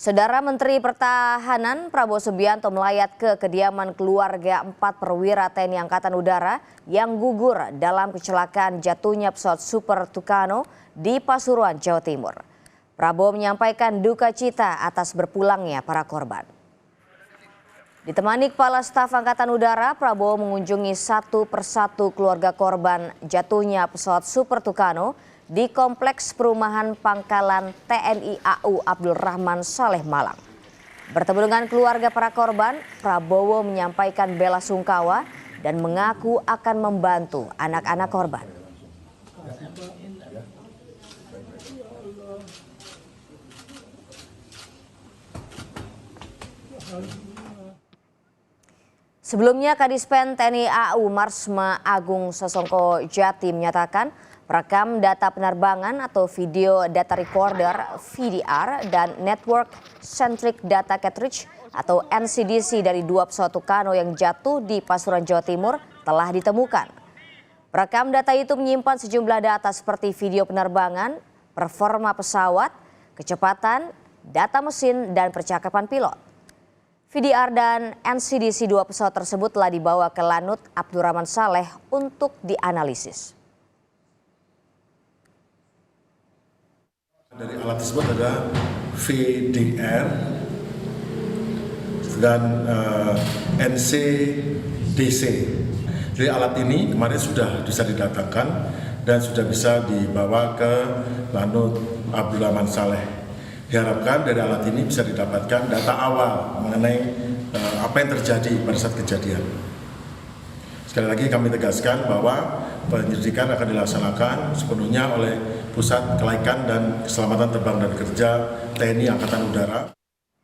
Saudara Menteri Pertahanan Prabowo Subianto melayat ke kediaman keluarga 4 perwira TNI Angkatan Udara yang gugur dalam kecelakaan jatuhnya pesawat Super Tucano di Pasuruan, Jawa Timur. Prabowo menyampaikan duka cita atas berpulangnya para korban. Ditemani Kepala Staf Angkatan Udara, Prabowo mengunjungi satu persatu keluarga korban jatuhnya pesawat Super Tucano di Kompleks Perumahan Pangkalan TNI AU Abdul Rahman Saleh Malang. Bertemu dengan keluarga para korban, Prabowo menyampaikan bela sungkawa dan mengaku akan membantu anak-anak korban. Sebelumnya, Kadispen TNI AU Marsma Agung Sasongko Jati menyatakan perekam data penerbangan atau video data recorder VDR dan Network Centric Data Cartridge atau NCDC dari 2 pesawat Tucano yang jatuh di Pasuruan, Jawa Timur telah ditemukan. Perekam data itu menyimpan sejumlah data seperti video penerbangan, performa pesawat, kecepatan, data mesin, dan percakapan pilot. VDR dan NCDC 2 pesawat tersebut telah dibawa ke Lanut Abdurrahman Saleh untuk dianalisis. Dari alat tersebut ada VDR dan NCDC. Jadi alat ini kemarin sudah bisa didatangkan dan sudah bisa dibawa ke Lanut Abdurrahman Saleh. Diharapkan dari alat ini bisa didapatkan data awal mengenai apa yang terjadi pada saat kejadian. Sekali lagi kami tegaskan bahwa penyelidikan akan dilaksanakan sepenuhnya oleh Pusat Kelaikan dan Keselamatan Terbang dan Kerja TNI Angkatan Udara.